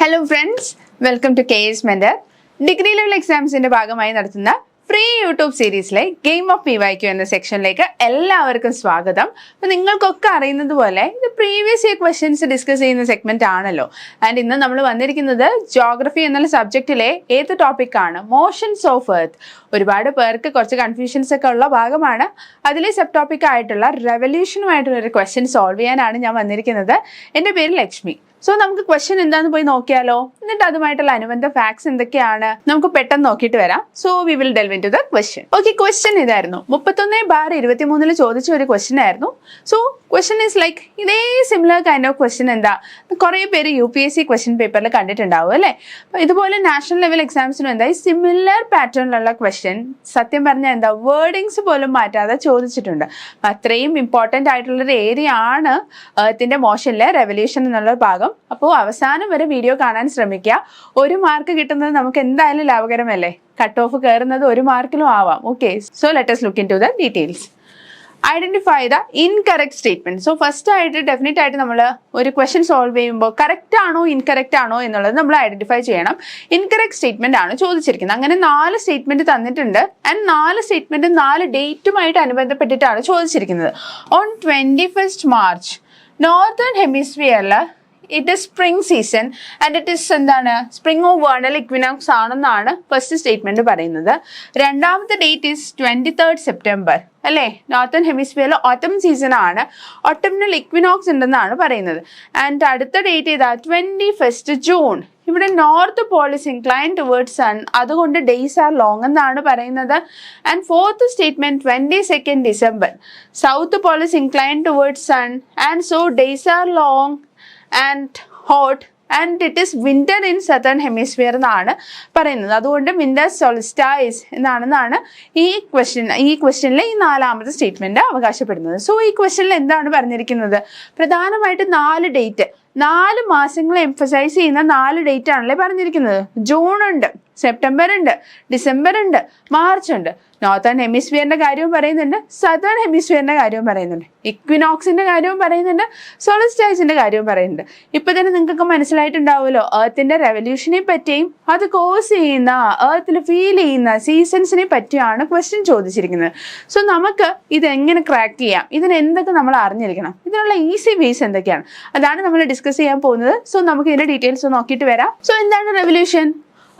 Hello friends, welcome to KS mentor. Degree level എക്സാംസിന്റെ ഭാഗമായി നടത്തുന്ന ഫ്രീ യൂട്യൂബ് സീരീസിലെ ഗെയിം ഓഫ് PYQ എന്ന സെക്ഷനിലേക്ക് എല്ലാവർക്കും സ്വാഗതം. അപ്പോൾ നിങ്ങൾക്കൊക്കെ അറിയുന്നത് പോലെ ഇത് പ്രീവിയസ് ഇയർ ക്വസ്റ്റ്യൻസ് ഡിസ്കസ് ചെയ്യുന്ന സെഗ്മെന്റ് ആണല്ലോ. ആൻഡ് ഇന്ന് നമ്മൾ വന്നിരിക്കുന്നത് ജോഗ്രഫി എന്നുള്ള സബ്ജക്റ്റിലെ ഏത് ടോപ്പിക്കാണ്, മോഷൻസ് ഓഫ് എർത്ത്. ഒരുപാട് പേർക്ക് കുറച്ച് കൺഫ്യൂഷൻസ് ഒക്കെ ഉള്ള ഭാഗമാണ്. അതിലെ സബ് ടോപ്പിക് ആയിട്ടുള്ള റെവല്യൂഷനുമായിട്ടുള്ള ഒരു ക്വസ്റ്റ്യൻ സോൾവ് ചെയ്യാനാണ് ഞാൻ വന്നിരിക്കുന്നത്. എൻ്റെ പേര് ലക്ഷ്മി. സോ നമുക്ക് ക്വസ്റ്റ്യൻ എന്താന്ന് പോയി നോക്കിയാലോ, എന്നിട്ട് അതുമായിട്ടുള്ള അനുബന്ധ ഫാക്ട്സ് എന്തൊക്കെയാണ് നമുക്ക് പെട്ടെന്ന് നോക്കിയിട്ട് വരാം. So we will delve into the question. Okay, question ഇതായിരുന്നു. 31/23 ചോദിച്ച ഒരു ക്വസ്റ്റ്യൻ ആയിരുന്നു. സോ ക്വസ്റ്റ്യൻ ഈസ് ലൈക്ക് ഇതേ സിമിലർ കൈൻഡ് ഓഫ് ക്വസ്റ്റ്യൻ എന്താ കുറേ പേര് UPSC ക്വസ്റ്റ്യൻ പേപ്പറിൽ കണ്ടിട്ടുണ്ടാവും അല്ലേ. അപ്പോൾ ഇതുപോലെ നാഷണൽ ലെവൽ എക്സാംസിനും എന്താ ഈ സിമിലർ പാറ്റേണിലുള്ള ക്വസ്റ്റ്യൻ സത്യം പറഞ്ഞാൽ എന്താ വേർഡിങ്സ് പോലും മാറ്റാതെ ചോദിച്ചിട്ടുണ്ട്. അത്രയും ഇമ്പോർട്ടൻ്റ് ആയിട്ടുള്ളൊരു ഏരിയ ആണ് എർത്തിന്റെ മോഷനിലെ റെവല്യൂഷൻ എന്നുള്ള ഭാഗം. അപ്പോൾ അവസാനം വരെ വീഡിയോ കാണാൻ ശ്രമിക്കുക. 1 മാർക്ക് കിട്ടുന്നത് നമുക്ക് എന്തായാലും ലാഭകരമല്ലേ. കട്ട് ഓഫ് കയറുന്നത് 1 മാർക്കിലും ആവാം. Okay, so let us look into the details. Identify the incorrect statement. So first ആയിട്ട് ഡെഫിനറ്റ് ആയിട്ട് നമ്മൾ ഒരു ക്വസ്റ്റ്യൻ സോൾവ് ചെയ്യുമ്പോൾ കറക്റ്റ് ആണോ ഇൻകറക്റ്റ് ആണോ എന്നുള്ളത് നമ്മൾ ഐഡന്റിഫൈ ചെയ്യണം. ഇൻകറക്റ്റ് സ്റ്റേറ്റ്മെന്റ് ആണ് ചോദിച്ചിരിക്കുന്നത്. അങ്ങനെ 4 സ്റ്റേറ്റ്മെന്റ് തന്നിട്ടുണ്ട്. ആൻഡ് 4 സ്റ്റേറ്റ്മെന്റ് 4 ഡേറ്റുമായിട്ട് അനുബന്ധപ്പെട്ടിട്ടാണ് ചോദിച്ചിരിക്കുന്നത്. ഓൺ 21st March നോർത്തേൺ ഹെമിസ്ഫിയറിൽ it is spring season and it is എന്താണ് സ്പ്രിംഗ് ഓഫ് വേർണൽ ഇക്വിനോക്സ് ആണെന്നാണ് ഫസ്റ്റ് സ്റ്റേറ്റ്മെന്റ് പറയുന്നത്. രണ്ടാമത്തെ ഡേറ്റ് ഈസ് 23rd September അല്ലേ. നോർത്തേൺ ഹെമിസ്ഫിയറിൽ ഓട്ടം സീസൺ ആണ്, ഓട്ടംനൽ ഇക്വിനോക്സ് ഉണ്ടെന്നാണ് പറയുന്നത്. ആൻഡ് അടുത്ത ഡേറ്റ് ഏതാ 21st June. ഇവിടെ north pole is incline towards sun, അതുകൊണ്ട് ഡേയ്സ് ആർ ലോങ് എന്നാണ് പറയുന്നത്. And fourth statement 22nd December, south pole is incline towards sun and so days are long and hot and it is winter in southern hemisphere എന്നാണ് പറയുന്നത്. അതുകൊണ്ട് winter solstice എന്നാണെന്നാണ് ഈ ക്വസ്റ്റ്യനിലെ ഈ 4ാമത്തെ statement അവകാശപ്പെടുന്നത്. So ഈ ക്വസ്റ്റ്യനിൽ എന്താണ് പറഞ്ഞിരിക്കുന്നത്? പ്രധാനമായിട്ട് 4 ഡേറ്റ്, 4 മാസങ്ങളെ എംഫസൈസ് ചെയ്യുന്ന 4 ഡേറ്റ് ആണല്ലേ പറഞ്ഞിരിക്കുന്നത്. ജൂൺ ഉണ്ട്, സെപ്റ്റംബർ ഉണ്ട്, ഡിസംബർ ഉണ്ട്, മാർച്ച് ഉണ്ട്. നോർത്തേൺ ഹെമിസ്ഫിയറിന്റെ കാര്യവും പറയുന്നുണ്ട്, സദേൺ ഹെമിസ്ഫിയറിന്റെ കാര്യവും പറയുന്നുണ്ട്, ഇക്വിനോക്സിന്റെ കാര്യവും പറയുന്നുണ്ട്, സോൾസ്റ്റിസിന്റെ കാര്യവും പറയുന്നുണ്ട്. ഇപ്പൊ തന്നെ നിങ്ങൾക്കൊക്കെ മനസ്സിലായിട്ടുണ്ടാവുമല്ലോ എർത്തിന്റെ റെവല്യൂഷനെ പറ്റിയും അത് കോസ് ചെയ്യുന്ന എർത്തിൽ ഫീൽ ചെയ്യുന്ന സീസൺസിനെ പറ്റിയാണ് ക്വസ്റ്റ്യൻ ചോദിച്ചിരിക്കുന്നത്. സോ നമുക്ക് ഇത് എങ്ങനെ ക്രാക്ക് ചെയ്യാം, ഇതിന് എന്തൊക്കെ നമ്മൾ അറിഞ്ഞിരിക്കണം, ഇതിനുള്ള ഈസി വേസ് എന്തൊക്കെയാണ്, അതാണ് നമ്മൾ ഡിസ്കസ് ചെയ്യാൻ പോകുന്നത്. സോ നമുക്ക് ഇതിന്റെ ഡീറ്റെയിൽസ് നോക്കിയിട്ട് വരാം. സോ എന്താണ് റെവല്യൂഷൻ?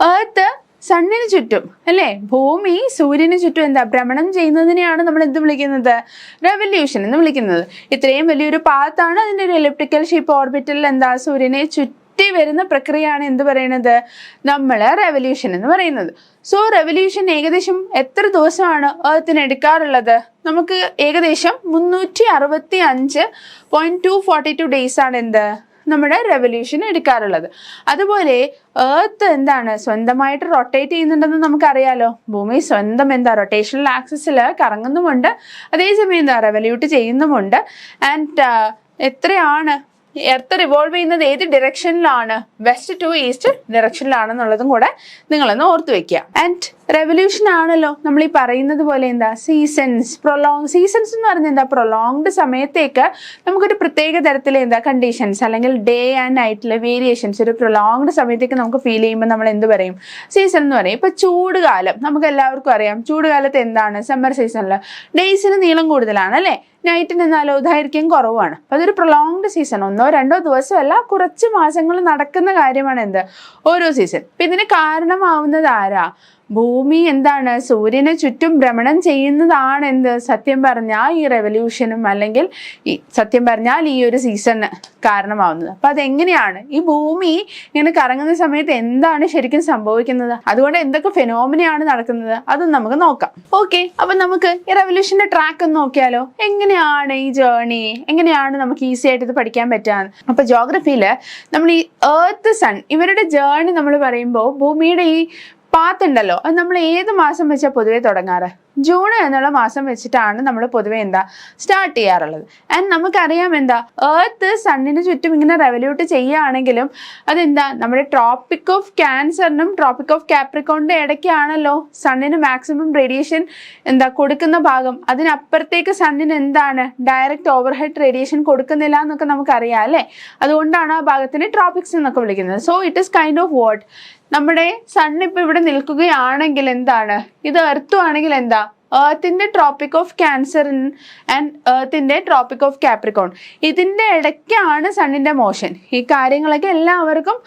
എർത്ത് സണ്ണിന് ചുറ്റും അല്ലേ, ഭൂമി സൂര്യന് ചുറ്റും എന്താ ഭ്രമണം ചെയ്യുന്നതിനെയാണ് നമ്മൾ എന്ത് വിളിക്കുന്നത്? റെവല്യൂഷൻ എന്ന് വിളിക്കുന്നത്. ഇത്രയും വലിയൊരു പാത്താണ് അതിൻ്റെ ഒരു എലിപ്റ്റിക്കൽ ഷേപ്പ് ഓർബിറ്റിൽ എന്താ സൂര്യനെ ചുറ്റി വരുന്ന പ്രക്രിയയാണ് എന്ത് പറയുന്നത്? നമ്മൾ റെവല്യൂഷൻ എന്ന് പറയുന്നത്. സോ റെവല്യൂഷൻ ഏകദേശം എത്ര ദിവസമാണ് എർത്തിന് എടുക്കാറുള്ളത്? നമുക്ക് ഏകദേശം 365.242 ഡേയ്സ് ആണ് എന്ത് നമ്മുടെ റെവല്യൂഷൻ എടുക്കാറുള്ളത്. അതുപോലെ എർത്ത് എന്താണ് സ്വന്തമായിട്ട് റൊട്ടേറ്റ് ചെയ്യുന്നുണ്ടെന്ന് നമുക്കറിയാലോ. ഭൂമി സ്വന്തം എന്താ റൊട്ടേഷണൽ ആക്സിസിൽ കറങ്ങുന്നുമുണ്ട്, അതേസമയം എന്താ റെവല്യൂട്ട് ചെയ്യുന്നുമുണ്ട്. ആൻഡ് എത്രയാണ് എർത്ത് റിവോൾവ് ചെയ്യുന്നത് ഏത് ഡിറക്ഷനിലാണ്? വെസ്റ്റ് ടു ഈസ്റ്റ് ഡിറക്ഷനിലാണെന്നുള്ളതും കൂടെ നിങ്ങളൊന്ന് ഓർത്ത് വെക്കുക. ആൻഡ് റെവല്യൂഷൻ ആണല്ലോ നമ്മൾ ഈ പറയുന്നത് പോലെ എന്താ സീസൺസ് എന്ന് പറഞ്ഞാൽ എന്താ പ്രൊലോങ്ഡ് സമയത്തേക്ക് നമുക്കൊരു പ്രത്യേക തരത്തിലെ എന്താ കണ്ടീഷൻസ് അല്ലെങ്കിൽ ഡേ ആൻഡ് നൈറ്റിലെ വേരിയേഷൻസ് ഒരു പ്രൊലോങ്ഡ് സമയത്തേക്ക് നമുക്ക് ഫീൽ ചെയ്യുമ്പോൾ നമ്മൾ എന്ത് പറയും? സീസൺ എന്ന് പറയും. ഇപ്പൊ ചൂടുകാലം നമുക്ക് എല്ലാവർക്കും അറിയാം. ചൂടുകാലത്ത് എന്താണ് സമ്മർ സീസണിൽ ഡേയ്സിന് നീളം കൂടുതലാണ് അല്ലേ, നൈറ്റിന് എന്നാലോ ദൈർഘ്യം കുറവാണ്. അപ്പൊ അതൊരു പ്രൊലോങ്ഡ് സീസൺ, 1-2 ദിവസമല്ല കുറച്ച് മാസങ്ങൾ നടക്കുന്ന കാര്യമാണ് എന്ത് ഓരോ സീസൺ. അപ്പൊ ഇതിന് കാരണമാവുന്നത് ആരാ? ഭൂമി എന്താണ് സൂര്യന് ചുറ്റും ഭ്രമണം ചെയ്യുന്നതാണ് എന്ത് സത്യം പറഞ്ഞാൽ ഈ റെവല്യൂഷനും അല്ലെങ്കിൽ സത്യം പറഞ്ഞാൽ ഈ ഒരു സീസണ് കാരണമാവുന്നത്. അപ്പൊ അതെങ്ങനെയാണ് ഈ ഭൂമി ഇങ്ങനെ കറങ്ങുന്ന സമയത്ത് എന്താണ് ശരിക്കും സംഭവിക്കുന്നത്, അതുകൊണ്ട് എന്തൊക്കെ ഫെനോമിനയാണ് നടക്കുന്നത് അതും നമുക്ക് നോക്കാം. ഓക്കെ, അപ്പൊ നമുക്ക് ഈ റെവല്യൂഷന്റെ ട്രാക്ക് ഒന്ന് നോക്കിയാലോ. എങ്ങനെയാണ് ഈ ജേർണി, എങ്ങനെയാണ് നമുക്ക് ഈസി ആയിട്ട് ഇത് പഠിക്കാൻ പറ്റുക? അപ്പൊ ജോഗ്രഫിയിൽ നമ്മൾ ഈ എർത്ത് സൺ ഇവരുടെ ജേർണി നമ്മൾ പറയുമ്പോൾ ഭൂമിയുടെ ഈ പാത്ത് ഉണ്ടല്ലോ, അത് നമ്മൾ ഏത് മാസം വെച്ചാൽ പൊതുവെ തുടങ്ങാറ്? ജൂൺ എന്നുള്ള മാസം വെച്ചിട്ടാണ് നമ്മൾ പൊതുവെ സ്റ്റാർട്ട് ചെയ്യാറുള്ളത്. ആൻഡ് നമുക്കറിയാം എർത്ത് സണ്ണിന് ചുറ്റും ഇങ്ങനെ റെവല്യൂട്ട് ചെയ്യുകയാണെങ്കിലും നമ്മുടെ ട്രോപ്പിക് ഓഫ് ക്യാൻസറിനും ട്രോപ്പിക് ഓഫ് കാപ്രിക്കോണിന്റെ ഇടയ്ക്കാണല്ലോ സണ്ണിന് മാക്സിമം റേഡിയേഷൻ കൊടുക്കുന്ന ഭാഗം. അതിനപ്പുറത്തേക്ക് സണ്ണിന് ഡയറക്റ്റ് ഓവർഹെഡ് റേഡിയേഷൻ കൊടുക്കുന്നില്ല എന്നൊക്കെ നമുക്കറിയാം അല്ലേ? അതുകൊണ്ടാണ് ആ ഭാഗത്തിന് ട്രോപ്പിക്സ് എന്നൊക്കെ വിളിക്കുന്നത്. So it is kind of what, നമ്മുടെ സൺ ഇപ്പൊ ഇവിടെ നിൽക്കുകയാണെങ്കിൽ ഇത് എർത്തും ആണെങ്കിൽ എർത്തിന്റെ ട്രോപ്പിക് ഓഫ് ക്യാൻസർ ആൻഡ് എർത്തിന്റെ ട്രോപ്പിക് ഓഫ് കാപ്രിക്കോൺ, ഇതിന്റെ ഇടയ്ക്കാണ് സണ്ണിന്റെ മോഷൻ. ഈ കാര്യങ്ങളൊക്കെ എല്ലാവർക്കും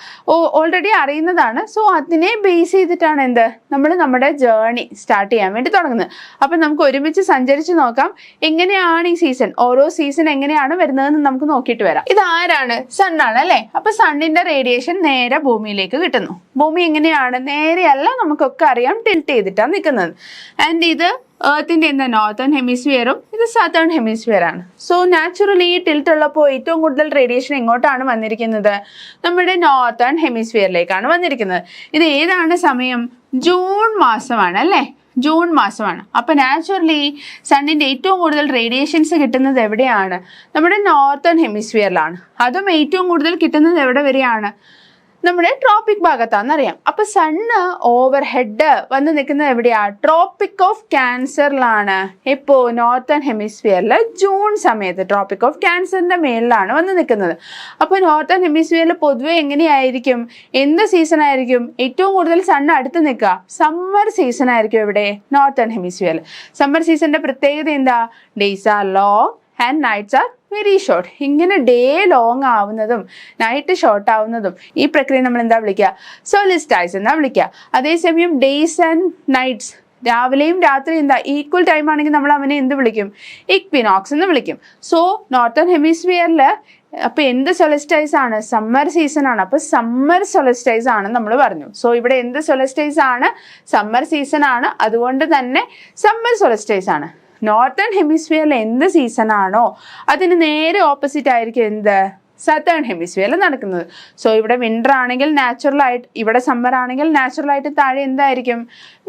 ഓൾറെഡി അറിയുന്നതാണ്. സോ അതിനെ ബേസ് ചെയ്തിട്ടാണ് നമ്മൾ നമ്മുടെ ജേർണി സ്റ്റാർട്ട് ചെയ്യാൻ വേണ്ടി തുടങ്ങുന്നത്. അപ്പൊ നമുക്ക് ഒരുമിച്ച് സഞ്ചരിച്ച് നോക്കാം എങ്ങനെയാണ് ഈ സീസൺ, ഓരോ സീസൺ എങ്ങനെയാണ് വരുന്നതെന്ന് നമുക്ക് നോക്കിയിട്ട് വരാം. ഇത് ആരാണ്? സണ്ണാണ് അല്ലെ? അപ്പൊ സണ്ണിന്റെ റേഡിയേഷൻ നേരെ ഭൂമിയിലേക്ക് കിട്ടുന്നു. ഭൂമി എങ്ങനെയാണ്? നേരെയല്ല, നമുക്കൊക്കെ അറിയാം, ടിൽറ്റ് ചെയ്തിട്ടാണ് നിൽക്കുന്നത്. ആൻഡ് ഇത് എർത്തിന്റെ നോർത്തേൺ ഹെമിസ്ഫിയറും ഇത് സദേൺ ഹെമിസ്ഫിയർ ആണ്. സോ നാച്ചുറലി ഈ ടിൽറ്റ് ഉള്ളപ്പോൾ ഏറ്റവും കൂടുതൽ റേഡിയേഷൻ എങ്ങോട്ടാണ് വന്നിരിക്കുന്നത്? നമ്മുടെ നോർത്തേൺ ഹെമിസ്ഫിയറിലേക്കാണ് വന്നിരിക്കുന്നത്. ഇത് ഏതാണ് സമയം? ജൂൺ മാസമാണ് അല്ലേ? ജൂൺ മാസമാണ്. അപ്പൊ നാച്ചുറലി സണ്ണിന്റെ ഏറ്റവും കൂടുതൽ റേഡിയേഷൻസ് കിട്ടുന്നത് എവിടെയാണ്? നമ്മുടെ നോർത്തേൺ ഹെമിസ്ഫിയറിലാണ്. അതും ഏറ്റവും കൂടുതൽ കിട്ടുന്നത് എവിടെ വരെയാണ്? നമ്മുടെ ട്രോപ്പിക് ഭാഗത്താണെന്നറിയാം. അപ്പൊ സണ്ണ് ഓവർ ഹെഡ് വന്ന് നിൽക്കുന്നത് എവിടെയാ? ട്രോപ്പിക് ഓഫ് ക്യാൻസറിലാണ്. ഇപ്പോ നോർത്തേൺ ഹെമിസ്ഫിയറിൽ ജൂൺ സമയത്ത് ട്രോപ്പിക് ഓഫ് ക്യാൻസറിന്റെ മേളിലാണ് വന്ന് നിൽക്കുന്നത്. അപ്പൊ നോർത്തേൺ ഹെമിസ്ഫിയറിൽ പൊതുവെ എങ്ങനെയായിരിക്കും? എന്ത് സീസൺ ആയിരിക്കും ഏറ്റവും കൂടുതൽ സണ്ണ് അടുത്ത് നിൽക്കുക? സമ്മർ സീസൺ ആയിരിക്കും ഇവിടെ നോർത്തേൺ ഹെമിസ്ഫിയറിൽ. സമ്മർ സീസണിന്റെ പ്രത്യേകത days are long and nights are very short. ഇങ്ങനെ ഡേ ലോങ് ആവുന്നതും നൈറ്റ് ഷോർട്ട് ആവുന്നതും ഈ പ്രക്രിയ നമ്മൾ വിളിക്കുക? സോളിസ്റ്റൈസ് എന്നാ വിളിക്കുക. അതേസമയം ഡേയ്സ് ആൻഡ് നൈറ്റ്സ്, രാവിലെയും രാത്രിയും ഈക്വൽ ടൈം ആണെങ്കിൽ നമ്മൾ അവനെ വിളിക്കും? ഇക്വിനോക്സ് എന്ന് വിളിക്കും. സോ നോർത്തേൺ ഹെമിസ്ഫിയറിൽ അപ്പൊ എന്ത് സൊളിസ്റ്റൈസ് ആണ്? സമ്മർ സീസൺ ആണ്. അപ്പൊ സമ്മർ സൊളിസ്റ്റൈസ് ആണ് നമ്മൾ പറഞ്ഞു. സോ ഇവിടെ എന്ത് സൊളിസ്റ്റൈസ് ആണ്? സമ്മർ സീസൺ ആണ്. അതുകൊണ്ട് തന്നെ സമ്മർ സൊളിസ്റ്റൈസ് ആണ്. നോർത്തേൺ ഹെമിസ്ഫിയറിൽ എന്ത് സീസൺ ആണോ അതിന് നേരെ ഓപ്പോസിറ്റ് ആയിരിക്കും സദേൺ ഹെമിസ്ഫിയറിൽ നടക്കുന്നത്. സോ ഇവിടെ വിന്റർ ആണെങ്കിൽ നാച്ചുറൽ ആയിട്ട്, ഇവിടെ സമ്മർ ആണെങ്കിൽ നാച്ചുറൽ ആയിട്ട് താഴെ എന്തായിരിക്കും?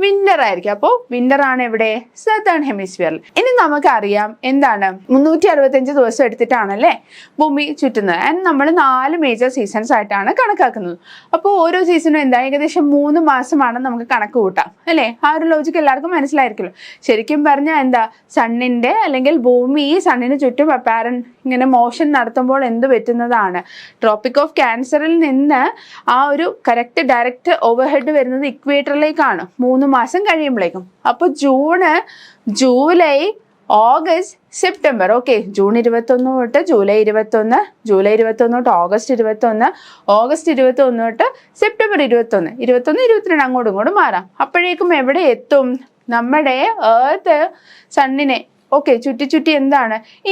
വിന്റർ ആയിരിക്കും. അപ്പോൾ വിന്റർ ആണ് ഇവിടെ സദേൺ ഹെമിസ്ഫിയറിൽ. ഇനി നമുക്കറിയാം 365 ദിവസം എടുത്തിട്ടാണല്ലേ ഭൂമി ചുറ്റുന്നത്. ആൻഡ് നമ്മൾ 4 മേജർ സീസൺസ് ആയിട്ടാണ് കണക്കാക്കുന്നത്. അപ്പോൾ ഓരോ സീസണും ഏകദേശം 3 മാസമാണ് നമുക്ക് കണക്ക് കൂട്ടാം അല്ലേ? ആ ഒരു ലോജിക്ക് എല്ലാവർക്കും മനസ്സിലായിരിക്കുമല്ലോ. ശരിക്കും പറഞ്ഞാൽ സണ്ണിന്റെ അല്ലെങ്കിൽ ഭൂമി സണ്ണിന് ചുറ്റും അപ്പാരന്റ് ഇങ്ങനെ മോഷൻ നടത്തുമ്പോൾ പറ്റുന്നതാണ്? ട്രോപ്പിക് ഓഫ് ക്യാൻസറിൽ നിന്ന് ആ ഒരു കറക്റ്റ് ഡയറക്റ്റ് ഓവർഹെഡ് വരുന്നത് ഇക്വേറ്ററിലേക്കാണ് 3 മാസം കഴിയുമ്പോഴേക്കും. അപ്പൊ June, July, August, September. Okay, June 21 തൊട്ട് ജൂലൈ 21, ജൂലൈ 21 തൊട്ട് ഓഗസ്റ്റ് 21, ഓഗസ്റ്റ് 21 തൊട്ട് സെപ്റ്റംബർ 21, 22 അങ്ങോട്ടും ഇങ്ങോട്ടും മാറാം. അപ്പോഴേക്കും എവിടെ എത്തും? നമ്മുടെ എർത്ത് സണ്ണിനെ ചുറ്റി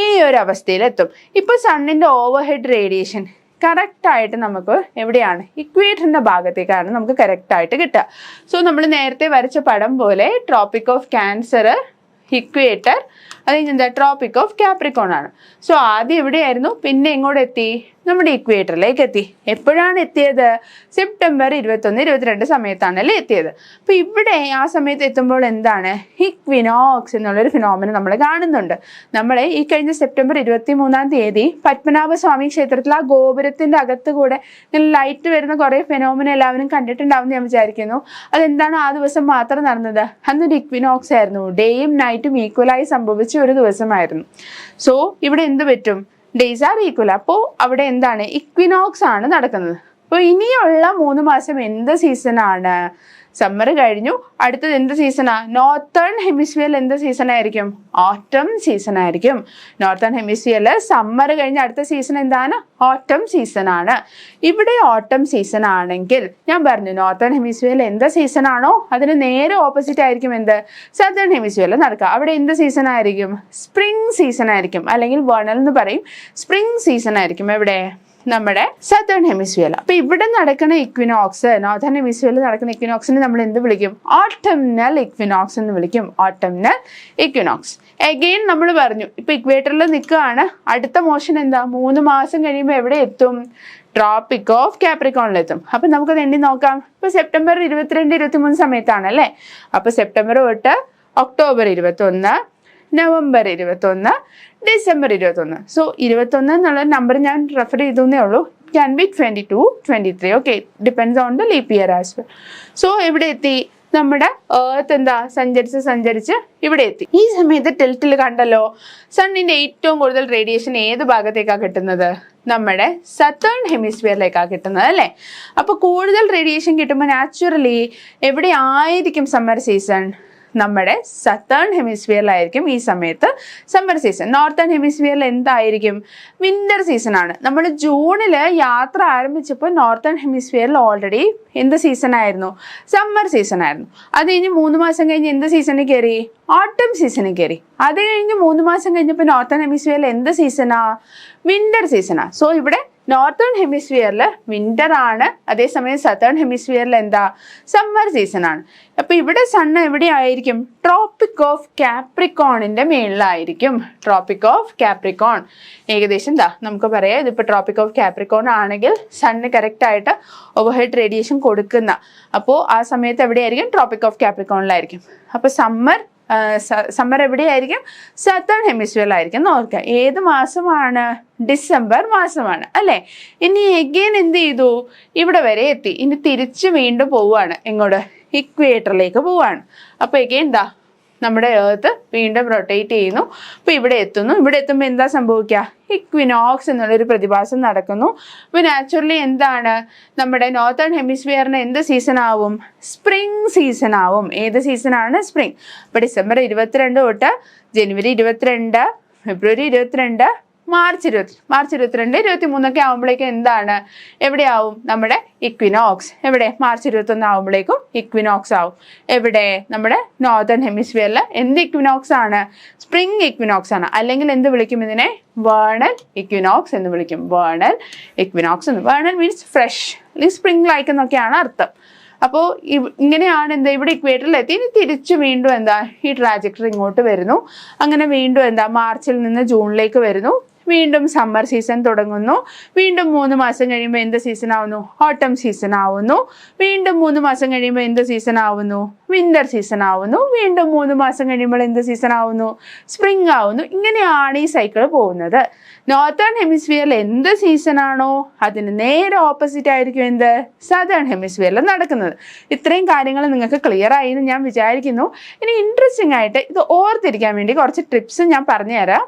ഈ ഒരു അവസ്ഥയിൽ എത്തും. ഇപ്പൊ സണ്ണിന്റെ ഓവർഹെഡ് റേഡിയേഷൻ കറക്റ്റ് ആയിട്ട് നമുക്ക് എവിടെയാണ്? ഇക്വേറ്ററിന്റെ ഭാഗത്തേക്കാണ് നമുക്ക് കറക്റ്റ് ആയിട്ട് കിട്ടുക. സോ നമ്മൾ നേരത്തെ വരച്ച പടം പോലെ ട്രോപ്പിക് ഓഫ് ക്യാൻസർ, ഇക്വേറ്റർ, അത് ട്രോപ്പിക് ഓഫ് കാപ്രിക്കോൺ ആണ്. സോ ആദ്യം എവിടെയായിരുന്നു? പിന്നെ എങ്ങോട്ട് എത്തി? നമ്മുടെ ഇക്വേറ്ററിലേക്ക് എത്തി. എപ്പോഴാണ് എത്തിയത്? സെപ്റ്റംബർ 21, 22 സമയത്താണല്ലേ എത്തിയത്. അപ്പൊ ഇവിടെ ആ സമയത്ത് എത്തുമ്പോൾ ഇക്വിനോക്സ് എന്നുള്ളൊരു ഫിനോമിന നമ്മൾ കാണുന്നുണ്ട്. നമ്മൾ ഈ കഴിഞ്ഞ സെപ്റ്റംബർ 23-ാം തീയതി പത്മനാഭസ്വാമി ക്ഷേത്രത്തിൽ ആ ഗോപുരത്തിന്റെ അകത്ത് കൂടെ ലൈറ്റ് വരുന്ന കുറെ ഫിനോമിന എല്ലാവരും കണ്ടിട്ടുണ്ടാവും ഞാൻ വിചാരിക്കുന്നു. അതെന്താണ് ആ ദിവസം മാത്രം നടന്നത്? അന്നൊരു ഇക്വിനോക്സ് ആയിരുന്നു. ഡേയും നൈറ്റും ഈക്വലായി സംഭവിച്ച ഒരു ദിവസമായിരുന്നു. സോ ഇവിടെ എന്ത് പറ്റും? Days R equal. അപ്പോൾ അവിടെ ഇക്വിനോക്സ് ആണ് നടക്കുന്നത്. അപ്പോൾ ഇനിയുള്ള 3 മാസം എന്ത് സീസൺ ആണ്? സമ്മർ കഴിഞ്ഞു, അടുത്തത് എന്ത് സീസണാ? നോർത്തേൺ ഹെമിസ്ഫിയറിൽ എന്ത് സീസൺ ആയിരിക്കും? ഓട്ടം സീസൺ ആയിരിക്കും. നോർത്തേൺ ഹെമിസ്ഫിയറിൽ സമ്മർ കഴിഞ്ഞ അടുത്ത സീസൺ എന്താണ്? ഓട്ടം സീസൺ ആണ്. ഇവിടെ ഓട്ടം സീസൺ ആണെങ്കിൽ ഞാൻ പറഞ്ഞു നോർത്തേൺ ഹെമിസ്ഫിയറിൽ എന്ത് സീസൺ ആണോ അതിന് നേരെ ഓപ്പോസിറ്റ് ആയിരിക്കും സദേൺ ഹെമിസ്ഫിയറിൽ നടക്കുക. അവിടെ എന്ത് സീസൺ ആയിരിക്കും? സ്പ്രിംഗ് സീസൺ ആയിരിക്കും, അല്ലെങ്കിൽ വണൽ എന്ന് പറയും. സ്പ്രിംഗ് സീസൺ ആയിരിക്കും എവിടെ? നമ്മുടെ സതേൺ ഹെമിസ്ഫിയർ. അപ്പൊ ഇവിടെ നടക്കുന്ന ഇക്വിനോക്സ്, നോർത്തേൺ ഹെമിസ്ഫിയറിൽ നടക്കുന്ന ഇക്വിനോക്സിനെ നമ്മൾ എന്ത് വിളിക്കും? ഓട്ടംനൽ ഇക്വിനോക്സ് എന്ന് വിളിക്കും. ഓട്ടംനൽ ഇക്വിനോക്സ്. അഗെയിൻ നമ്മൾ പറഞ്ഞു ഇപ്പൊ ഇക്വേറ്ററിൽ നിൽക്കുകയാണ്. അടുത്ത മോഷൻ എന്താ? 3 മാസം കഴിയുമ്പോൾ എവിടെ എത്തും? ട്രോപ്പിക് ഓഫ് കാപ്രിക്കോണിലെത്തും. അപ്പൊ നമുക്കത് എണ്ണി നോക്കാം. ഇപ്പൊ സെപ്റ്റംബർ 22, 23 സമയത്താണ് അല്ലേ? അപ്പൊ സെപ്റ്റംബർ തൊട്ട് ഒക്ടോബർ 21, നവംബർ 21, ഡിസംബർ 21. സോ 21 എന്നുള്ള നമ്പർ ഞാൻ റെഫർ ചെയ്തേ ഉള്ളൂ. Can be 22, 23. Okay, depends on the leap year as well. So എവിടെ എത്തി? നമ്മുടെ ഏർത്ത് എന്താ സഞ്ചരിച്ച് ഇവിടെ എത്തി. ഈ സമയത്ത് ടിൽറ്റിൽ കണ്ടല്ലോ, സണ്ണിന്റെ ഏറ്റവും കൂടുതൽ റേഡിയേഷൻ ഏത് ഭാഗത്തേക്കാണ് കിട്ടുന്നത്? നമ്മുടെ സതേൺ ഹെമിസ്ഫിയറിലേക്കാണ് കിട്ടുന്നത് അല്ലേ? അപ്പൊ കൂടുതൽ റേഡിയേഷൻ കിട്ടുമ്പോൾ നാച്ചുറലി എവിടെ ആയിരിക്കും സമ്മർ സീസൺ? നമ്മുടെ സതേൺ ഹെമിസ്ഫിയറിലായിരിക്കും ഈ സമയത്ത് സമ്മർ സീസൺ. നോർത്തേൺ ഹെമിസ്ഫിയറിൽ എന്തായിരിക്കും? വിന്റർ സീസൺ ആണ്. നമ്മൾ ജൂണിൽ യാത്ര ആരംഭിച്ചപ്പോൾ നോർത്തേൺ ഹെമിസ്ഫിയറിൽ ഓൾറെഡി എന്ത് സീസൺ ആയിരുന്നു? സമ്മർ സീസൺ ആയിരുന്നു. അത് കഴിഞ്ഞ് 3 മാസം കഴിഞ്ഞ് എന്ത് സീസണിൽ കയറി? ഓട്ടം സീസണിൽ കയറി. അത് കഴിഞ്ഞ് 3 മാസം കഴിഞ്ഞപ്പോൾ നോർത്തേൺ ഹെമിസ്ഫിയറിൽ എന്ത് സീസണാ? വിന്റർ സീസണാ. സോ ഇവിടെ നോർത്തേൺ ഹെമിസ്ഫിയറിൽ വിന്റർ ആണ്, അതേസമയം സതേൺ ഹെമിസ്ഫിയറിൽ എന്താ? സമ്മർ സീസൺ ആണ്. അപ്പൊ ഇവിടെ സണ്ണ് എവിടെയായിരിക്കും? ട്രോപ്പിക് ഓഫ് കാപ്രിക്കോണിന്റെ മേളിലായിരിക്കും. ട്രോപ്പിക് ഓഫ് കാപ്രിക്കോൺ ഏകദേശം നമുക്ക് പറയാം, ഇതിപ്പോ ട്രോപ്പിക് ഓഫ് കാപ്രിക്കോൺ ആണെങ്കിൽ സണ്ണ് കറക്റ്റ് ആയിട്ട് ഓവർഹെഡ് റേഡിയേഷൻ കൊടുക്കുന്ന, അപ്പോൾ ആ സമയത്ത് എവിടെയായിരിക്കും? ട്രോപ്പിക് ഓഫ് കാപ്രിക്കോണിലായിരിക്കും. അപ്പൊ സമ്മർ എവിടെയായിരിക്കും? സതേൺ ഹെമിസ്ഫിയറിലായിരിക്കും. നോക്കാം, ഏത് മാസമാണ്? ഡിസംബർ മാസമാണ് അല്ലെ? ഇനി എഗെയിൻ എന്ത് ചെയ്തു? ഇവിടെ വരെ എത്തി. ഇനി തിരിച്ച് വീണ്ടും പോവാണ്. എങ്ങോട്ട്? ഇക്വേറ്ററിലേക്ക് പോവാണ്. അപ്പൊ എഗെയിൻ നമ്മുടെ ഏർത്ത് വീണ്ടും റൊട്ടേറ്റ് ചെയ്യുന്നു. അപ്പൊ ഇവിടെ എത്തുന്നു. ഇവിടെ എത്തുമ്പോൾ എന്താ സംഭവിക്കുക? ഇക്വിനോക്സ് എന്നുള്ളൊരു പ്രതിഭാസം നടക്കുന്നു. അപ്പൊ നാച്ചുറലി എന്താണ്? നമ്മുടെ നോർത്തേൺ ഹെമിസ്ഫിയറിന് എന്ത് സീസൺ ആവും? സ്പ്രിംഗ് സീസൺ ആവും. ഏത് സീസണാണ്? സ്പ്രിംഗ്. അപ്പൊ ഡിസംബർ 22 തൊട്ട് ജനുവരി 22, ഫെബ്രുവരി 22, മാർച്ച് 22, 23 ഒക്കെ ആവുമ്പോഴേക്കും എന്താണ്? എവിടെയാവും? നമ്മുടെ ഇക്വിനോക്സ്. എവിടെ? മാർച്ച് 21 ആവുമ്പോഴേക്കും ഇക്വിനോക്സ് ആവും. എവിടെ? നമ്മുടെ നോർത്തേൺ ഹെമിസ്ഫിയറിൽ എന്ത് ഇക്വിനോക്സ് ആണ്? സ്പ്രിംഗ് ഇക്വിനോക്സ് ആണ്. അല്ലെങ്കിൽ എന്ത് വിളിക്കും ഇതിനെ? വേണൽ ഇക്വിനോക്സ് എന്ന് വിളിക്കും. വേണൽ ഇക്വിനോക്സ് എന്ന്. വേണൽ മീൻസ് ഫ്രഷ്, അല്ലെങ്കിൽ സ്പ്രിംഗ് ലൈക്ക് എന്നൊക്കെയാണ് അർത്ഥം. അപ്പോൾ ഇങ്ങനെയാണ് എന്താ? ഇവിടെ ഇക്വേറ്ററിൽ എത്തി. ഇനി തിരിച്ചു വീണ്ടും എന്താ? ഈ ട്രാജക്ടറി ഇങ്ങോട്ട് വരുന്നു. അങ്ങനെ വീണ്ടും എന്താ? മാർച്ചിൽ നിന്ന് ജൂണിലേക്ക് വരുന്നു. വീണ്ടും സമ്മർ സീസൺ തുടങ്ങുന്നു. വീണ്ടും 3 മാസം കഴിയുമ്പോൾ എന്ത് സീസൺ ആവുന്നു? ഓട്ടം സീസൺ ആവുന്നു. വീണ്ടും 3 മാസം കഴിയുമ്പോൾ എന്ത് സീസൺ ആവുന്നു? വിന്റർ സീസൺ ആവുന്നു. വീണ്ടും 3 മാസം കഴിയുമ്പോൾ എന്ത് സീസൺ ആവുന്നു? സ്പ്രിംഗ് ആവുന്നു. ഇങ്ങനെയാണ് ഈ സൈക്കിൾ പോകുന്നത്. നോർത്തേൺ ഹെമിസ്ഫിയറിൽ എന്ത് സീസൺ ആണോ അതിന് നേരെ ഓപ്പോസിറ്റ് ആയിരിക്കും എന്ത്? സതേൺ ഹെമിസ്ഫിയറിൽ നടക്കുന്നത്. ഇത്രയും കാര്യങ്ങൾ നിങ്ങൾക്ക് ക്ലിയർ ആയി എന്ന് ഞാൻ വിചാരിക്കുന്നു. ഇനി ഇൻട്രസ്റ്റിംഗ് ആയിട്ട് ഇത് ഓർത്തിരിക്കാൻ വേണ്ടി കുറച്ച് ടിപ്സ് ഞാൻ പറഞ്ഞുതരാം.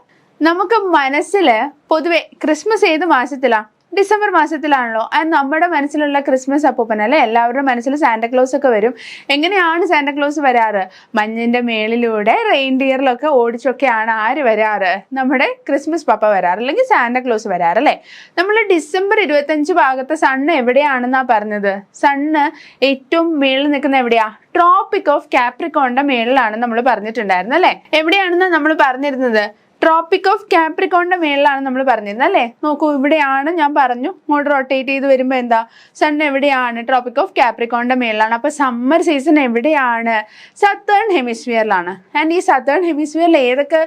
നമുക്ക് മനസ്സിൽ പൊതുവെ ക്രിസ്മസ് ഏത് മാസത്തിലാണ്? ഡിസംബർ മാസത്തിലാണല്ലോ. അത് നമ്മുടെ മനസ്സിലുള്ള ക്രിസ്മസ് അപ്പൂപ്പൻ അല്ലെ? എല്ലാവരുടെ മനസ്സിൽ സാന്റാക്ലോസ് ഒക്കെ വരും. എങ്ങനെയാണ് സാന്റാക്ലോസ് വരാറ്? മഞ്ഞിന്റെ മേളിലൂടെ റെയിൻഡിയറിലൊക്കെ ഓടിച്ചൊക്കെയാണ് ആര് വരാറ്? നമ്മുടെ ക്രിസ്മസ് പപ്പ വരാറ്, അല്ലെങ്കിൽ സാന്റാക്ലോസ് വരാറ് അല്ലെ? നമ്മൾ ഡിസംബർ 25 ഭാഗത്ത് സണ്ണ് എവിടെയാണെന്നാ പറഞ്ഞത്? സണ്ണ് ഏറ്റവും മേളിൽ നിൽക്കുന്ന എവിടെയാ? ട്രോപ്പിക് ഓഫ് കാപ്രിക്കോണിന്റെ മേളിലാണ് നമ്മൾ പറഞ്ഞിട്ടുണ്ടായിരുന്നത് അല്ലെ? എവിടെയാണെന്ന് നമ്മൾ പറഞ്ഞിരുന്നത്? ട്രോപ്പിക് ഓഫ് കാപ്രിക്കോണിന്റെ മേളിലാണ് നമ്മൾ പറഞ്ഞിരുന്നത് അല്ലേ? നോക്കൂ, ഇവിടെയാണ് ഞാൻ പറഞ്ഞു. ഇങ്ങോട്ട് റൊട്ടേറ്റ് ചെയ്ത് വരുമ്പോൾ എന്താ? സൺ എവിടെയാണ്? ട്രോപ്പിക് ഓഫ് കാപ്രിക്കോണിന്റെ മേളിലാണ്. അപ്പൊ സമ്മർ സീസൺ എവിടെയാണ്? സതേൺ ഹെമിസ്ഫിയറിലാണ്. ആൻഡ് ഈ സതേൺ ഹെമിസ്ഫിയറിൽ ഏതൊക്കെ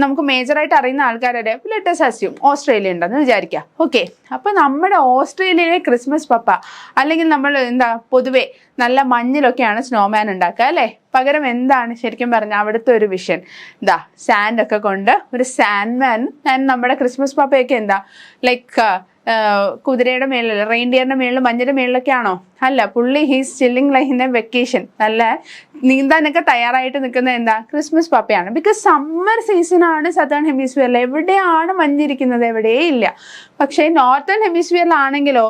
നമുക്ക് മേജറായിട്ട് അറിയുന്ന ആൾക്കാരുടെ? ലെറ്റ് us assume ഓസ്ട്രേലിയ ഉണ്ടെന്ന് വിചാരിക്കാം. ഓക്കെ, അപ്പൊ നമ്മുടെ ഓസ്ട്രേലിയയിലെ ക്രിസ്മസ് പപ്പ, അല്ലെങ്കിൽ നമ്മൾ എന്താ പൊതുവെ നല്ല മഞ്ഞിലൊക്കെയാണ് സ്നോമാൻ ഉണ്ടാക്കുക അല്ലേ? പകരം എന്താണ് ശരിക്കും പറഞ്ഞാൽ അവിടുത്തെ ഒരു വിഷൻ? സാൻഡ് ഒക്കെ കൊണ്ട് ഒരു സാൻഡ്മാൻ. ആൻഡ് നമ്മുടെ ക്രിസ്മസ് പപ്പയൊക്കെ എന്താ ലൈക്ക് കുതിരയുടെ മേളിൽ, റെയിൻഡിയറിന്റെ മേളിൽ, മഞ്ഞിന്റെ മേളിലൊക്കെ ആണോ? അല്ല, പുള്ളി he's chilling like in A vacation. നല്ല നീന്താനൊക്കെ തയ്യാറായിട്ട് നിൽക്കുന്ന എന്താ? ക്രിസ്മസ് പപ്പയാണ്. ബിക്കോസ് സമ്മർ സീസൺ ആണ് സതേൺ ഹെമിസ്ഫിയറിൽ. എവിടെയാണ് മഞ്ഞിരിക്കുന്നത്? എവിടെയില്ല. പക്ഷേ നോർത്തേൺ ഹെമിസ്ഫിയറിലാണെങ്കിലോ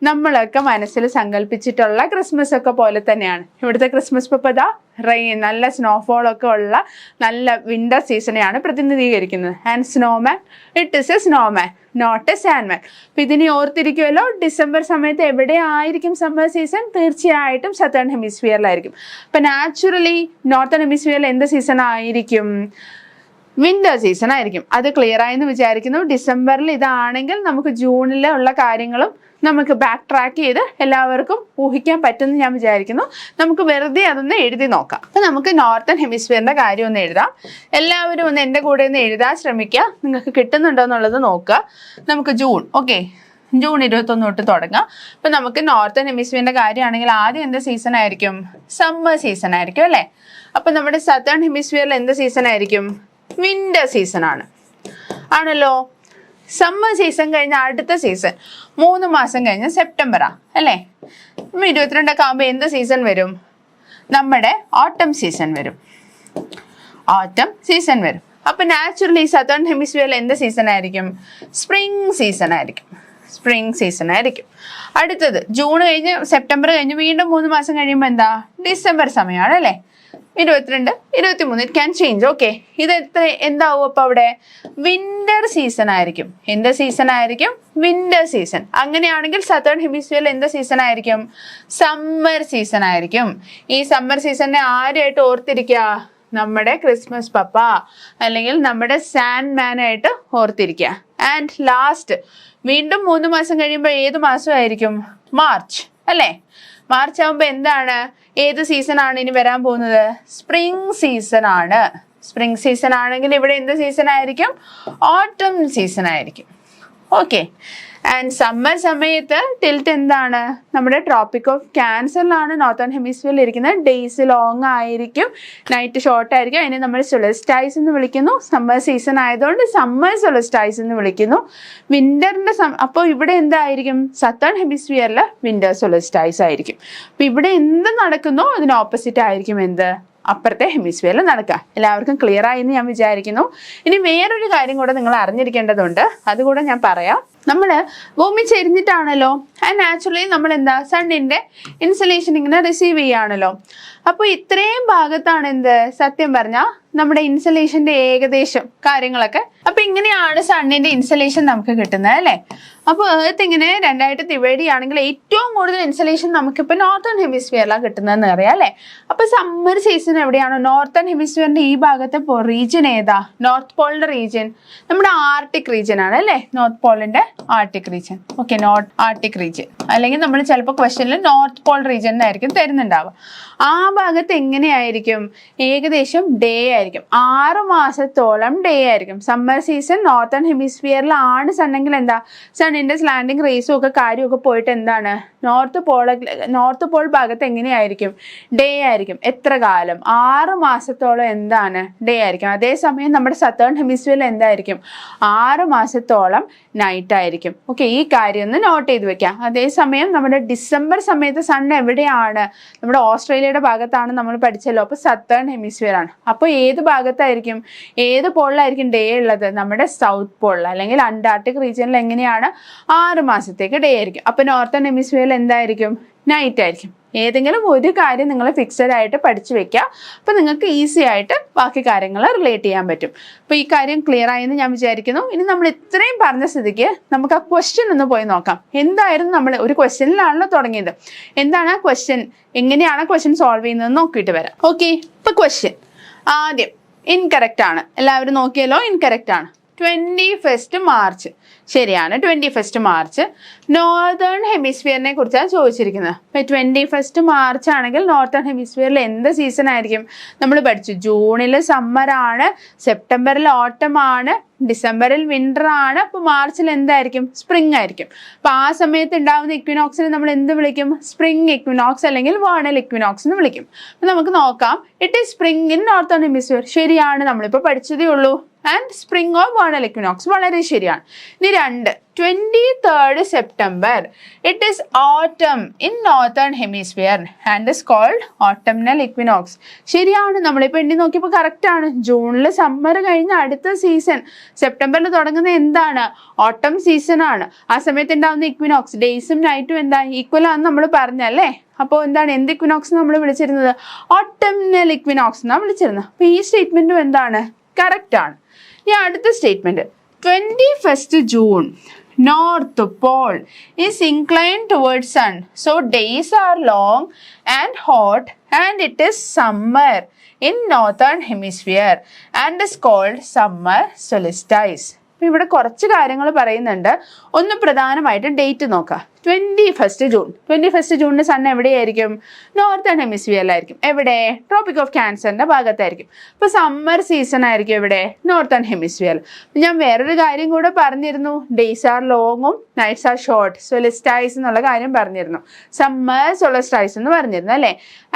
നമ്മളൊക്കെ മനസ്സിൽ സങ്കല്പിച്ചിട്ടുള്ള ക്രിസ്മസ് ഒക്കെ പോലെ തന്നെയാണ്. ഇവിടുത്തെ ക്രിസ്മസ് പപ്പ റെയിൻ, നല്ല സ്നോഫോൾ ഒക്കെ ഉള്ള നല്ല വിന്റർ സീസണെയാണ് പ്രതിനിധീകരിക്കുന്നത്. And snowman, it is a snowman, not a sandman. അപ്പൊ ഇതിനെ ഓർത്തിരിക്കുമല്ലോ. ഡിസംബർ സമയത്ത് എവിടെ ആയിരിക്കും സമ്മർ സീസൺ? തീർച്ചയായിട്ടും സതേൺ ഹെമിസ്ഫിയറിലായിരിക്കും. അപ്പൊ നാച്ചുറലി നോർത്തേൺ ഹെമിസ്ഫിയറിൽ എന്ത് സീസൺ ആയിരിക്കും? വിന്റർ സീസൺ ആയിരിക്കും. അത് ക്ലിയർ ആയെന്ന് വിചാരിക്കുന്നു. ഡിസംബറിൽ ഇതാണെങ്കിൽ നമുക്ക് ജൂണിൽ ഉള്ള കാര്യങ്ങളും നമുക്ക് ബാക്ക് ട്രാക്ക് ചെയ്ത് എല്ലാവർക്കും ഊഹിക്കാൻ പറ്റുമെന്ന് ഞാൻ വിചാരിക്കുന്നു. നമുക്ക് വെറുതെ അതൊന്ന് എഴുതി നോക്കാം. അപ്പം നമുക്ക് നോർത്തേൺ ഹെമിസ്ഫിയറിൻ്റെ കാര്യം ഒന്ന് എഴുതാം. എല്ലാവരും ഒന്ന് എൻ്റെ കൂടെ ഒന്ന് എഴുതാൻ ശ്രമിക്കുക. നിങ്ങൾക്ക് കിട്ടുന്നുണ്ടോ എന്നുള്ളത് നോക്കുക. നമുക്ക് ജൂൺ, ഓക്കെ, ജൂൺ 21 തൊട്ട് തുടങ്ങാം. അപ്പം നമുക്ക് നോർത്തേൺ ഹെമിസ്ഫിയറിൻ്റെ കാര്യമാണെങ്കിൽ ആദ്യം എന്ത് സീസൺ ആയിരിക്കും? സമ്മർ സീസൺ ആയിരിക്കും അല്ലേ? അപ്പം നമ്മുടെ സതേൺ ഹെമിസ്ഫിയറിൽ എന്ത് സീസൺ ആയിരിക്കും? വിന്റർ സീസൺ ആണല്ലോ. സമ്മർ സീസൺ കഴിഞ്ഞ അടുത്ത സീസൺ 3 മാസം കഴിഞ്ഞ് സെപ്റ്റംബറാ അല്ലേ? 22 ആകുമ്പോൾ എന്ത് സീസൺ വരും? നമ്മുടെ ഓട്ടം സീസൺ വരും. ഓട്ടം സീസൺ വരും. അപ്പം നാച്ചുറലി സതേൺ ഹെമിസ്ഫിയറിൽ എന്ത് സീസൺ ആയിരിക്കും? സ്പ്രിംഗ് സീസൺ ആയിരിക്കും. സ്പ്രിംഗ് സീസൺ ആയിരിക്കും. അടുത്തത് ജൂൺ കഴിഞ്ഞ് സെപ്റ്റംബർ കഴിഞ്ഞ് വീണ്ടും 3 മാസം കഴിയുമ്പോൾ എന്താ? ഡിസംബർ സമയമാണ് അല്ലേ? 22, 23 ഇറ്റ് ക്യാൻ ചേഞ്ച്. ഓക്കെ, ഇത് എന്താവും അപ്പോൾ അവിടെ? വിന്റർ സീസൺ ആയിരിക്കും. എന്ത് സീസൺ ആയിരിക്കും? Winter season. അങ്ങനെയാണെങ്കിൽ സതേൺ ഹെമിസ്ഫിയറിൽ എന്ത് സീസൺ ആയിരിക്കും? സമ്മർ സീസൺ ആയിരിക്കും. ഈ സമ്മർ സീസണിനെ ആരായിട്ട് ഓർത്തിരിക്കുക? നമ്മുടെ ക്രിസ്മസ് പപ്പ അല്ലെങ്കിൽ നമ്മുടെ സാൻഡ് മാൻ ആയിട്ട് ഓർത്തിരിക്കുക. ആൻഡ് ലാസ്റ്റ് വീണ്ടും 3 മാസം കഴിയുമ്പോൾ ഏത് മാസമായിരിക്കും? മാർച്ച് അല്ലേ? മാർച്ച് ആകുമ്പോൾ എന്താണ്? ഏത് സീസൺ ആണ് ഇനി വരാൻ പോകുന്നത്? സ്പ്രിംഗ് സീസൺ ആണ്. സ്പ്രിംഗ് സീസൺ ആണെങ്കിൽ ഇവിടെ എന്ത് സീസൺ ആയിരിക്കും? ഓട്ടം സീസൺ ആയിരിക്കും. ഓക്കെ, ആൻഡ് സമ്മർ സമയത്ത് ടിൽറ്റ് എന്താണ്? നമ്മുടെ ട്രോപ്പിക് ഓഫ് ക്യാൻസറിലാണ് നോർത്തേൺ ഹെമിസ്ഫിയറിൽ ഇരിക്കുന്നത്. ഡേയ്സ് ലോങ് ആയിരിക്കും, നൈറ്റ് ഷോർട്ട് ആയിരിക്കും. അതിനെ നമ്മൾ സൊളിസ്റ്റൈസ് എന്ന് വിളിക്കുന്നു. സമ്മർ സീസൺ ആയതുകൊണ്ട് സമ്മർ സൊളിസ്റ്റൈസ് എന്ന് വിളിക്കുന്നു. വിന്ററിന്റെ അപ്പോൾ ഇവിടെ എന്തായിരിക്കും? സതേൺ ഹെമിസ്ഫിയറിൽ വിന്റർ സൊളിസ്റ്റൈസ് ആയിരിക്കും. അപ്പോൾ ഇവിടെ എന്ത് നടക്കുന്നോ അതിന് ഓപ്പോസിറ്റ് ആയിരിക്കും എന്ത്? അപ്പുറത്തെ ഹെമിസ്ഫിയറിൽ നടക്കുക. എല്ലാവർക്കും ക്ലിയർ ആയി എന്ന് ഞാൻ വിചാരിക്കുന്നു. ഇനി വേറൊരു കാര്യം കൂടെ നിങ്ങൾ അറിഞ്ഞിരിക്കേണ്ടതുണ്ട്, അതുകൂടെ ഞാൻ പറയാം. നമ്മൾ ഭൂമി ചെരിഞ്ഞിട്ടാണല്ലോ, ആൻഡ് നാച്ചുറലി നമ്മൾ എന്താ സണ്ണിൻ്റെ ഇൻസലേഷൻ ഇങ്ങനെ റിസീവ് ചെയ്യുകയാണല്ലോ. അപ്പോൾ ഇത്രയും ഭാഗത്താണ് എന്ത്? സത്യം പറഞ്ഞാൽ നമ്മുടെ ഇൻസലേഷൻ്റെ ഏകദേശം കാര്യങ്ങളൊക്കെ. അപ്പോൾ ഇങ്ങനെയാണ് സണ്ണിൻ്റെ ഇൻസലേഷൻ നമുക്ക് കിട്ടുന്നത് അല്ലേ? അപ്പോൾ ഏർത്ത് ഇങ്ങനെ 2ആയിട്ട് ഡിവൈഡ് ചെയ്യുകയാണെങ്കിൽ ഏറ്റവും കൂടുതൽ ഇൻസലേഷൻ നമുക്കിപ്പോൾ നോർത്തേൺ ഹെമിസ്ഫിയറിലാണ് കിട്ടുന്നതെന്ന് അറിയാം അല്ലേ? അപ്പോൾ സമ്മർ സീസൺ എവിടെയാണോ? നോർത്തേൺ ഹെമിസ്ഫിയറിൻ്റെ ഈ ഭാഗത്തെ റീജിയൻ ഏതാ? നോർത്ത് പോളിൻ്റെ റീജിയൻ നമ്മുടെ ആർട്ടിക് റീജിയൻ ആണ് അല്ലേ? നോർത്ത് പോളിൻ്റെ Arctic region. Okay, north Arctic region അല്ലെങ്കിൽ നമ്മൾ ചിലപ്പോൾ ക്വസ്റ്റ്യനിൽ നോർത്ത് പോൾ റീജിയൻ എന്നായിരിക്കും തരുന്നുണ്ടാവുക. ആ ഭാഗത്ത് എങ്ങനെയായിരിക്കും? ഏകദേശം ഡേ ആയിരിക്കും. 6 മാസത്തോളം ഡേ ആയിരിക്കും. സമ്മർ സീസൺ നോർത്തേൺ ഹെമിസ്ഫിയറിലാണ് സണ്ണെങ്കിൽ എന്താ? സണ്ണിൻ്റെ സ്ലാൻഡിങ് റേസും ഒക്കെ കാര്യമൊക്കെ പോയിട്ട് എന്താണ്? നോർത്ത് പോൾ ഭാഗത്ത് എങ്ങനെയായിരിക്കും? ഡേ ആയിരിക്കും. എത്ര കാലം? 6 മാസത്തോളം എന്താണ്? ഡേ ആയിരിക്കും. അതേസമയം നമ്മുടെ സതേൺ ഹെമിസ്ഫിയറിൽ എന്തായിരിക്കും? 6 മാസത്തോളം നൈറ്റ് ആയിരിക്കും. ഓക്കെ, ഈ കാര്യം ഒന്ന് നോട്ട് ചെയ്ത് വെക്കാം. അതേസമയം നമ്മുടെ ഡിസംബർ സമയത്ത് സൺ എവിടെയാണ്? നമ്മുടെ ഓസ്ട്രേലിയയുടെ ഭാഗത്താണ് നമ്മൾ പഠിച്ചല്ലോ. അപ്പോൾ സതേൺ ഹെമിസ്ഫിയർ ആണ്. അപ്പോൾ ഏത് ഭാഗത്തായിരിക്കും? ഏത് പോളിലായിരിക്കും ഡേ ഉള്ളത്? നമ്മുടെ സൗത്ത് പോളിൽ അല്ലെങ്കിൽ അന്റാർട്ടിക് റീജിയനിൽ എങ്ങനെയാണ്? 6 മാസത്തേക്ക് ഡേ ആയിരിക്കും. അപ്പോൾ നോർത്തേൺ ഹെമിസ്ഫിയറിൽ എന്തായിരിക്കും? നൈറ്റ് ആയിരിക്കും. ഏതെങ്കിലും ഒരു കാര്യം നിങ്ങൾ ഫിക്സഡ് ആയിട്ട് പഠിച്ചു വെക്കുക. അപ്പോൾ നിങ്ങൾക്ക് ഈസി ആയിട്ട് ബാക്കി കാര്യങ്ങൾ റിലേറ്റ് ചെയ്യാൻ പറ്റും. അപ്പോൾ ഈ കാര്യം ക്ലിയർ ആയെന്ന് ഞാൻ വിചാരിക്കുന്നു. ഇനി നമ്മൾ ഇത്രയും പറഞ്ഞ സ്ഥിതിക്ക് നമുക്ക് ആ ക്വസ്റ്റ്യൻ ഒന്ന് പോയി നോക്കാം. എന്തായിരുന്നു നമ്മൾ ഒരു ക്വസ്റ്റ്യനിലാണല്ലോ തുടങ്ങിയത്. എന്താണ് ആ ക്വസ്റ്റ്യൻ? എങ്ങനെയാണ് ക്വസ്റ്റ്യൻ സോൾവ് ചെയ്യുന്നത് നോക്കിയിട്ട് വരാം. ഓക്കെ, ഇപ്പോൾ ക്വസ്റ്റ്യൻ ആദ്യം ഇൻകറക്റ്റ് ആണ്. എല്ലാവരും നോക്കിയല്ലോ, ഇൻകറക്റ്റ് ആണ്. 21 മാർച്ച് ശരിയാണ്. 21 മാർച്ച് നോർത്തേൺ ഹെമിസ്ഫിയറിനെ കുറിച്ചാണ് ചോദിച്ചിരിക്കുന്നത്. ഇപ്പം 21 മാർച്ച് ആണെങ്കിൽ നോർത്തേൺ ഹെമിസ്ഫിയറിൽ എന്ത് സീസൺ ആയിരിക്കും? നമ്മൾ പഠിച്ചു ജൂണിൽ സമ്മറാണ്, സെപ്റ്റംബറിൽ ഓട്ടം ആണ്, ഡിസംബറിൽ വിന്റർ ആണ്. അപ്പോൾ മാർച്ചിൽ എന്തായിരിക്കും? സ്പ്രിംഗ് ആയിരിക്കും. അപ്പോൾ ആ സമയത്ത് ഉണ്ടാകുന്ന ഇക്വിനോക്സിനെ നമ്മൾ എന്ത് വിളിക്കും? സ്പ്രിംഗ് ഇക്വിനോക്സ് അല്ലെങ്കിൽ വേണൽ ഇക്വിനോക്സ് എന്ന് വിളിക്കും. അപ്പോൾ നമുക്ക് നോക്കാം. It is spring in northern hemisphere. ശരിയാണ്, നമ്മളിപ്പോൾ പഠിച്ചതേ ഉള്ളൂ. ആൻഡ് സ്പ്രിംഗ് ഓർ വേണൽ ഇക്വിനോക്സ് വളരെ ശരിയാണ്. ഇനി 2 23rd September. It is autumn in northern hemisphere and is called autumnal equinox. ശരിയാണ്, നമ്മളിപ്പോൾ എണ്ണി നോക്കിയപ്പോൾ കറക്റ്റ് ആണ്. ജൂണിൽ സമ്മർ കഴിഞ്ഞ അടുത്ത സീസൺ സെപ്റ്റംബറിൽ തുടങ്ങുന്ന എന്താണ്? ഓട്ടം സീസൺ ആണ്. ആ സമയത്ത് ഉണ്ടാകുന്ന ഇക്വിനോക്സ് ഡേയ്സും നൈറ്റും എന്താ? ഈക്വൽ ആണെന്ന് നമ്മൾ പറഞ്ഞല്ലേ. അപ്പോൾ എന്താണ്? എന്ത് ഇക്വിനോക്സ് നമ്മൾ വിളിച്ചിരുന്നത്? ഓട്ടംനൽ ഇക്വിനോക്സ് എന്നാണ് വിളിച്ചിരുന്നത്. അപ്പോൾ ഈ സ്റ്റേറ്റ്മെൻറ്റും എന്താണ്? കറക്റ്റ് ആണ്. ഇനി അടുത്ത statement 21st June. North pole is inclined towards sun. So days are long and hot and it is summer in northern hemisphere and is called summer solstice. ഇവിടെ കുറച്ച് കാര്യങ്ങൾ പറയുന്നുണ്ട്. ഒന്ന് പ്രധാനമായിട്ട് ഡേറ്റ് നോക്കാം. 21 ജൂൺ. 21 ജൂണിന് സൺ എവിടെയായിരിക്കും? നോർത്തേൺ ഹെമിസ്ഫിയറിലായിരിക്കും. എവിടെ? Tropic of ക്യാൻസറിന്റെ ഭാഗത്തായിരിക്കും. അപ്പോൾ സമ്മർ സീസൺ ആയിരിക്കും എവിടെ? Northern hemisphere. ഞാൻ വേറൊരു കാര്യം കൂടെ പറഞ്ഞിരുന്നു. ഡേയ്സ് ആർ ലോങ്ങും നൈറ്റ്സ് ആർ ഷോർട്ട്. സൊളിസ്റ്റൈസ് എന്നുള്ള കാര്യം പറഞ്ഞിരുന്നു. സമ്മർ സൊളിസ്റ്റൈസ് എന്ന് പറഞ്ഞിരുന്നു അല്ലേ?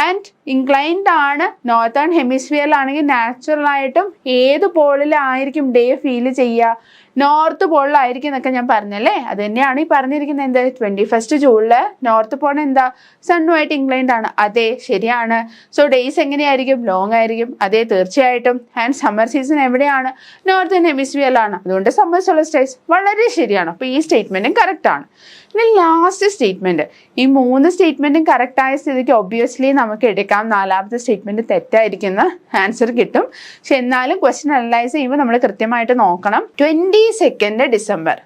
ആൻഡ് ഇൻക്ലൈൻഡ് ആണ് നോർത്തേൺ ഹെമിസ്ഫിയറിലാണെങ്കിൽ നാച്ചുറൽ ആയിട്ടും ഏത് പോളിലായിരിക്കും ഡേ ഫീൽ ചെയ്യുക? നോർത്ത് പോളിലായിരിക്കും എന്നൊക്കെ ഞാൻ പറഞ്ഞല്ലേ? അത് തന്നെയാണ് ഈ പറഞ്ഞിരിക്കുന്നത്. എന്ത്? 21 ജൂണില് നോർത്ത് പോൾ എന്താ? സണ്ണുമായിട്ട് ഇൻക്ലൈൻഡ് ആണ്. അതെ, ശരിയാണ്. സോ ഡേയ്സ് എങ്ങനെയായിരിക്കും? ലോങ് ആയിരിക്കും. അതെ, തീർച്ചയായിട്ടും. ആൻഡ് സമ്മർ സീസൺ എവിടെയാണ്? നോർത്തേൺ ഹെമിസ്ഫിയറിലാണ്. അതുകൊണ്ട് സമ്മർ സോൾസ്റ്റിസ് വളരെ ശരിയാണ്. അപ്പോൾ ഈ സ്റ്റേറ്റ്മെന്റും കറക്റ്റ് ആണ്. ഇനി ലാസ്റ്റ് സ്റ്റേറ്റ്മെന്റ്. ഈ 3 സ്റ്റേറ്റ്മെന്റും കറക്റ്റ് ആയ സ്ഥിതിക്ക് ഒബ്വിയസ്ലി നമുക്ക് എടുക്കാം. 4ാമത്തെ സ്റ്റേറ്റ്മെന്റ് തെറ്റായിരിക്കുന്ന ആൻസർ കിട്ടും. പക്ഷെ എന്നാലും ക്വസ്റ്റ്യൻ അനലൈസ് ചെയ്യുമ്പോൾ നമ്മൾ കൃത്യമായിട്ട് നോക്കണം. 22 ഡിസംബർ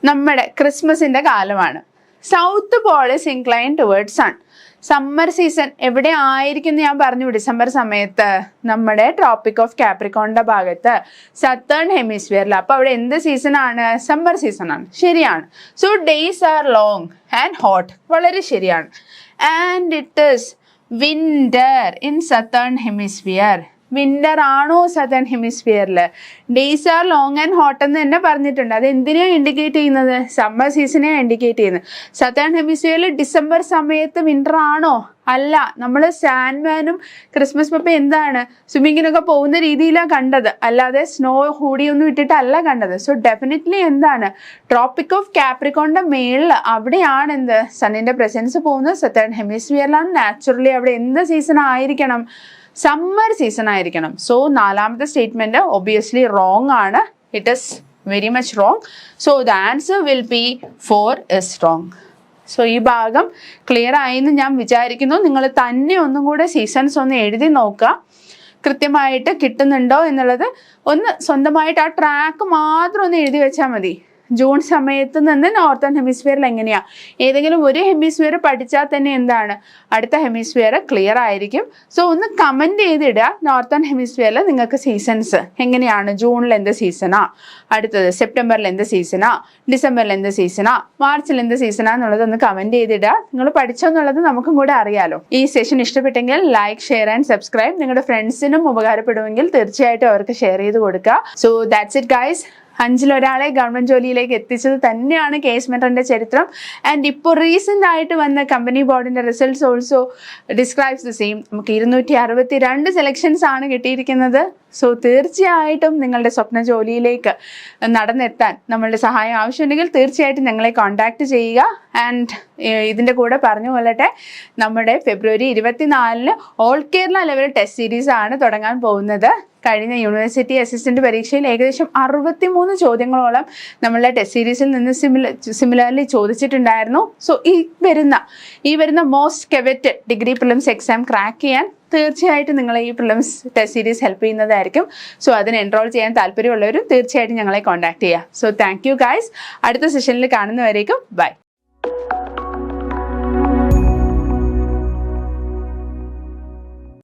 നമ്മുടെ ക്രിസ്മസിന്റെ കാലമാണ്. South pole is incline towards sun. Summer season എവിടെ ആയിരിക്കും എന്ന് ഞാൻ പറഞ്ഞു. ഡിസംബർ സമയത്ത് നമ്മുടെ ട്രോപ്പിക് ഓഫ് കാപ്രിക്കോണിന്റെ ഭാഗത്ത് സത്തേൺ ഹെമിസ്ഫിയറിൽ. അപ്പൊ അവിടെ എന്ത് സീസൺ ആണ്? സമ്മർ സീസൺ ആണ്. ശരിയാണ്. So days are long and hot. വളരെ ശരിയാണ്. And it is winter in southern hemisphere. Winter ആണോ സദേൺ ഹെമിസ്ഫിയറിൽ? Days are long and hot എന്ന് തന്നെ പറഞ്ഞിട്ടുണ്ട്. അത് എന്തിനാണ് ഇൻഡിക്കേറ്റ് ചെയ്യുന്നത്? സമ്മർ സീസണെയാണ് ഇൻഡിക്കേറ്റ് ചെയ്യുന്നത്. സദേൺ ഹെമിസ്ഫിയറിൽ ഡിസംബർ സമയത്ത് വിന്റർ ആണോ? അല്ല. നമ്മൾ സാൻഡ്മാനും ക്രിസ്മസ് പപ്പ എന്താണ് സ്വിമ്മിങ്ങിനൊക്കെ പോകുന്ന രീതിയിലാണ് കണ്ടത്, അല്ലാതെ സ്നോ ഹൂഡിയൊന്നും ഇട്ടിട്ടല്ല കണ്ടത്. സോ ഡെഫിനറ്റ്ലി എന്താണ്? ട്രോപ്പിക് ഓഫ് കാപ്രിക്കോണിന്റെ മേളിൽ അവിടെയാണ് എന്ത്? സണ്ണിന്റെ പ്രസൻസ് പോകുന്നത്. സദേൺ ഹെമിസ്ഫിയറിലാണ്. നാച്ചുറലി അവിടെ എന്ത് സീസൺ ആയിരിക്കണം? സമ്മർ സീസൺ ആയിരിക്കണം. സോ 4ാമത്തെ സ്റ്റേറ്റ്മെന്റ് ഒബിയസ്ലി റോങ് ആണ്. It is very much wrong. So the answer will be 4 is wrong. So ഈ ഭാഗം ക്ലിയർ ആയെന്ന് ഞാൻ വിചാരിക്കുന്നു. നിങ്ങൾ തന്നെ ഒന്നും കൂടെ സീസൺസ് ഒന്ന് എഴുതി നോക്കുക. കൃത്യമായിട്ട് കിട്ടുന്നുണ്ടോ എന്നുള്ളത് ഒന്ന് സ്വന്തമായിട്ട് ആ ട്രാക്ക് മാത്രം ഒന്ന് എഴുതി വെച്ചാൽ മതി. ജൂൺ സമയത്ത് നിന്ന് നോർത്തേൺ ഹെമിസ്ഫിയറിൽ എങ്ങനെയാ? ഏതെങ്കിലും ഒരു ഹെമിസ്ഫിയർ പഠിച്ചാൽ തന്നെ എന്താണ്? അടുത്ത ഹെമിസ്ഫിയർ ക്ലിയർ ആയിരിക്കും. സോ ഒന്ന് കമന്റ് ചെയ്തിടുക. നോർത്തേൺ ഹെമിസ്ഫിയറിൽ നിങ്ങൾക്ക് സീസൺസ് എങ്ങനെയാണ്? ജൂണിൽ എന്ത് സീസണാ? അടുത്തത് സെപ്റ്റംബറിൽ എന്ത് സീസണാ? ഡിസംബറിൽ എന്ത് സീസണാ? മാർച്ചിൽ എന്ത് സീസണാ എന്നുള്ളത് ഒന്ന് കമന്റ് ചെയ്തിടുക. നിങ്ങൾ പഠിച്ചോന്നുള്ളത് നമുക്കും കൂടെ അറിയാലോ. ഈ സെഷൻ ഇഷ്ടപ്പെട്ടെങ്കിൽ ലൈക്ക്, ഷെയർ ആൻഡ് സബ്സ്ക്രൈബ്. നിങ്ങളുടെ ഫ്രണ്ട്സിനും ഉപകാരപ്പെടുമെങ്കിൽ തീർച്ചയായിട്ടും അവർക്ക് ഷെയർ ചെയ്ത് കൊടുക്കുക. So that's it guys. 5ൽ ഒരാളെ ഗവൺമെന്റ് ജോലിയിലേക്ക് എത്തിച്ചത് തന്നെയാണ് കേസ് മെന്ററിന്റെ ചരിത്രം. ആൻഡ് ഇപ്പോൾ റീസെന്റ് ആയിട്ട് വന്ന കമ്പനി ബോർഡിന്റെ results also describes the same. നമുക്ക് 262 സെലക്ഷൻസ് ആണ് കിട്ടിയിരിക്കുന്നത്. സോ തീർച്ചയായിട്ടും നിങ്ങളുടെ സ്വപ്ന ജോലിയിലേക്ക് നടന്നെത്താൻ നമ്മളുടെ സഹായം ആവശ്യമുണ്ടെങ്കിൽ തീർച്ചയായിട്ടും ഞങ്ങളെ കോൺടാക്ട് ചെയ്യുക. ആൻഡ് ഇതിൻ്റെ കൂടെ പറഞ്ഞു കൊള്ളട്ടെ, നമ്മുടെ ഫെബ്രുവരി 24 all Kerala level test series ആണ് തുടങ്ങാൻ പോകുന്നത്. കഴിഞ്ഞ യൂണിവേഴ്സിറ്റി അസിസ്റ്റന്റ് പരീക്ഷയിൽ ഏകദേശം 63 ചോദ്യങ്ങളോളം നമ്മളുടെ ടെസ്റ്റ് സീരീസിൽ നിന്ന് സിമിലർലി ചോദിച്ചിട്ടുണ്ടായിരുന്നു. സോ ഈ വരുന്ന most coveted degree prelims exam crack ചെയ്യാൻ തീർച്ചയായിട്ടും നിങ്ങളെ ഈ പ്രിലിംസ് ടെസ്റ്റ് സീരീസ് ഹെൽപ്പ് ചെയ്യുന്നതായിരിക്കും. സോ അതിന് എൻറോൾ ചെയ്യാൻ താല്പര്യമുള്ളവരും തീർച്ചയായിട്ടും ഞങ്ങളെ കോൺടാക്ട് ചെയ്യുക. So thank you guys. അടുത്ത സെഷനിൽ കാണുന്നവരേക്കും ബൈ.